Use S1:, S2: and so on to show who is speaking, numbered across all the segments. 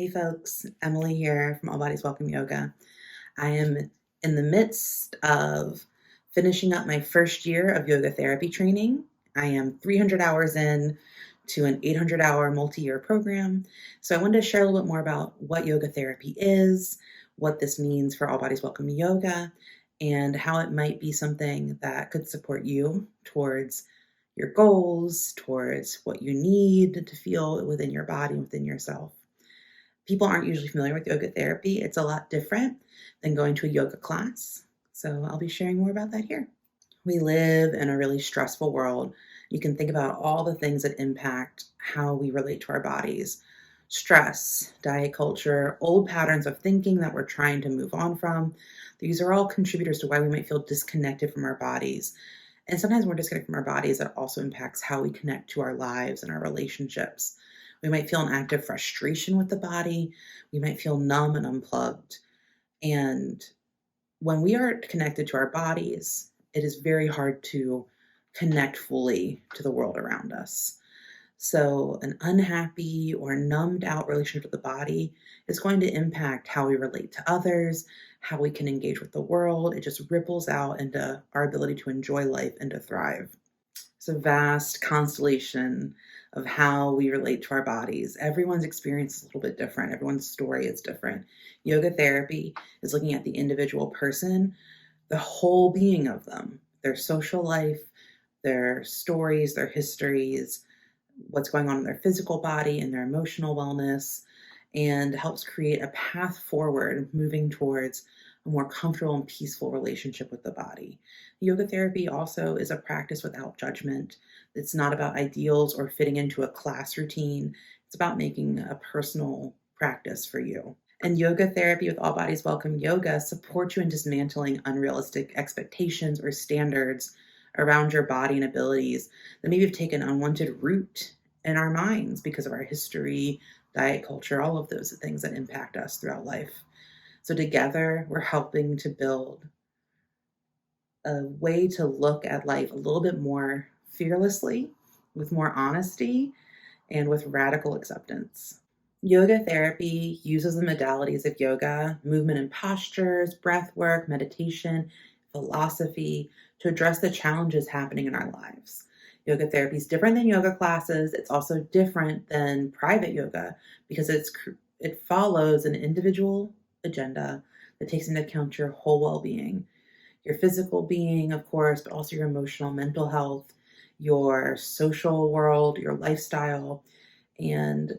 S1: Hey folks, Emily here from All Bodies Welcome Yoga. I am in the midst of finishing up my first year of yoga therapy training. I am 300 hours in to an 800-hour multi-year program. So I wanted to share a little bit more about what yoga therapy is, what this means for All Bodies Welcome Yoga, and how it might be something that could support you towards your goals, towards what you need to feel within your body, within yourself. People aren't usually familiar with yoga therapy. It's a lot different than going to a yoga class. So I'll be sharing more about that here. We live in a really stressful world. You can think about all the things that impact how we relate to our bodies. Stress, diet culture, old patterns of thinking that we're trying to move on from. These are all contributors to why we might feel disconnected from our bodies. And sometimes we're disconnected from our bodies, that also impacts how we connect to our lives and our relationships. We might feel an active frustration with the body. We might feel numb and unplugged. And when we are connected to our bodies, it is very hard to connect fully to the world around us. So, an unhappy or numbed out relationship with the body is going to impact how we relate to others, how we can engage with the world. It just ripples out into our ability to enjoy life and to thrive. It's a vast constellation of how we relate to our bodies. Everyone's experience is a little bit different. Everyone's story is different. Yoga therapy is looking at the individual person, the whole being of them, their social life, their stories, their histories, what's going on in their physical body and their emotional wellness, and helps create a path forward moving towards a more comfortable and peaceful relationship with the body. Yoga therapy also is a practice without judgment. It's not about ideals or fitting into a class routine. It's about making a personal practice for you. And yoga therapy with All Bodies Welcome Yoga supports you in dismantling unrealistic expectations or standards around your body and abilities that maybe have taken unwanted root in our minds because of our history, diet culture, all of those things that impact us throughout life. So together, we're helping to build a way to look at life a little bit more fearlessly, with more honesty, and with radical acceptance. Yoga therapy uses the modalities of yoga, movement and postures, breath work, meditation, philosophy to address the challenges happening in our lives. Yoga therapy is different than yoga classes. It's also different than private yoga because it follows an individual agenda that takes into account your whole well-being, your physical being, of course, but also your emotional, mental health, your social world, your lifestyle, and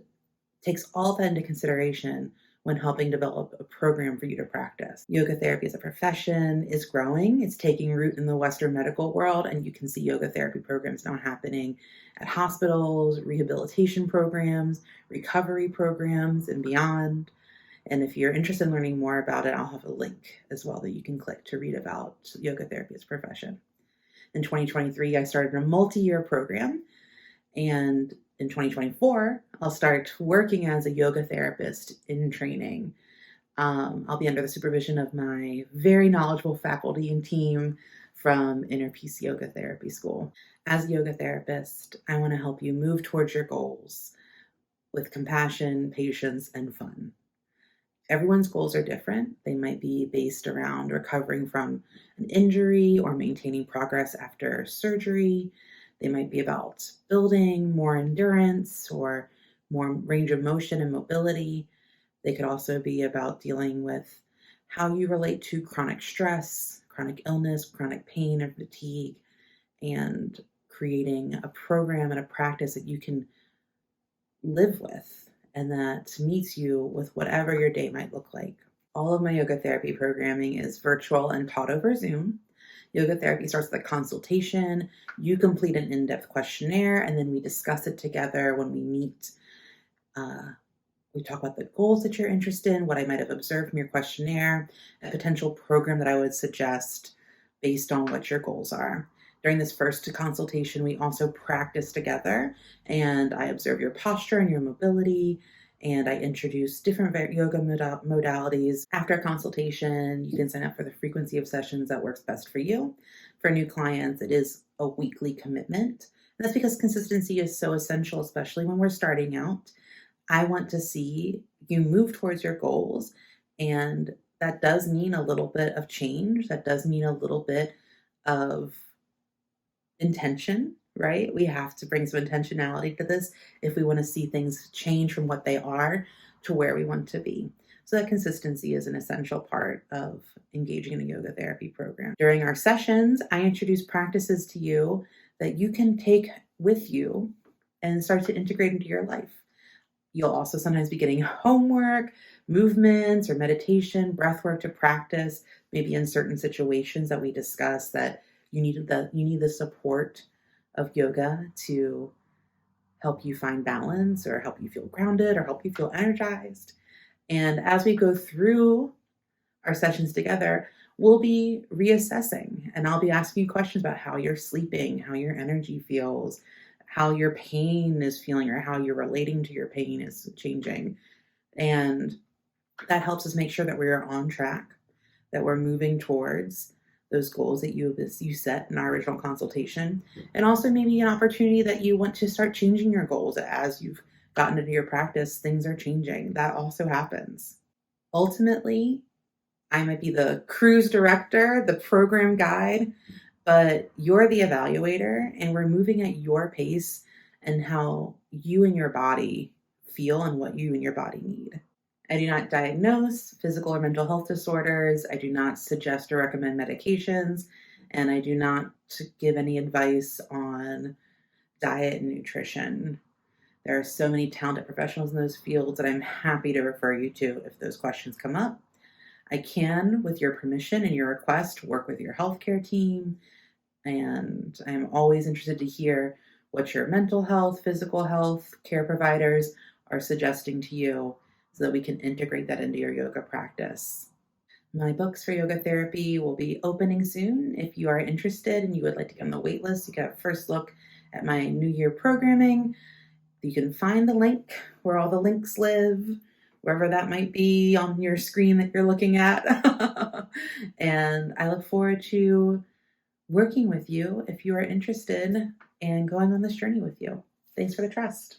S1: takes all that into consideration when helping develop a program for you to practice. Yoga therapy as a profession is growing. It's taking root in the Western medical world, and you can see yoga therapy programs now happening at hospitals, rehabilitation programs, recovery programs, and beyond. And if you're interested in learning more about it, I'll have a link as well that you can click to read about yoga therapy as a profession. In 2023, I started a multi-year program, and in 2024, I'll start working as a yoga therapist in training. I'll be under the supervision of my very knowledgeable faculty and team from Inner Peace Yoga Therapy School. As a yoga therapist, I want to help you move towards your goals with compassion, patience, and fun. Everyone's goals are different. They might be based around recovering from an injury or maintaining progress after surgery. They might be about building more endurance or more range of motion and mobility. They could also be about dealing with how you relate to chronic stress, chronic illness, chronic pain, or fatigue, and creating a program and a practice that you can live with and that meets you with whatever your day might look like. All of my yoga therapy programming is virtual and taught over Zoom. Yoga therapy starts with a consultation. You complete an in-depth questionnaire, and then we discuss it together when we meet. We talk about the goals that you're interested in, what I might have observed from your questionnaire, a potential program that I would suggest based on what your goals are. During this first consultation, we also practice together, and I observe your posture and your mobility, and I introduce different yoga modalities. After a consultation, you can sign up for the frequency of sessions that works best for you. For new clients, it is a weekly commitment. And that's because consistency is so essential, especially when we're starting out. I want to see you move towards your goals, and that does mean a little bit of change. That does mean a little bit of intention, right? We have to bring some intentionality to this if we want to see things change from what they are to where we want to be. So that consistency is an essential part of engaging in a yoga therapy program. During our sessions, I introduce practices to you that you can take with you and start to integrate into your life. You'll also sometimes be getting homework, movements, or meditation, breath work to practice, maybe in certain situations that we discuss that you need the support of yoga to help you find balance or help you feel grounded or help you feel energized. And as we go through our sessions together, we'll be reassessing and I'll be asking you questions about how you're sleeping, how your energy feels, how your pain is feeling, or how you're relating to your pain is changing. And that helps us make sure that we're on track, that we're moving towards those goals that you set in our original consultation. And also maybe an opportunity that you want to start changing your goals as you've gotten into your practice, things are changing. That also happens. Ultimately, I might be the cruise director, the program guide, but you're the evaluator, and we're moving at your pace and how you and your body feel and what you and your body need. I do not diagnose physical or mental health disorders. I do not suggest or recommend medications, and I do not give any advice on diet and nutrition. There are so many talented professionals in those fields that I'm happy to refer you to if those questions come up. I can, with your permission and your request, work with your healthcare team, and I'm always interested to hear what your mental health, physical health care providers are suggesting to you so that we can integrate that into your yoga practice. My books for yoga therapy will be opening soon. If you are interested and you would like to get on the wait list, you get a first look at my New Year programming. You can find the link where all the links live, wherever that might be on your screen that you're looking at. And I look forward to working with you if you are interested and going on this journey with you. Thanks for the trust.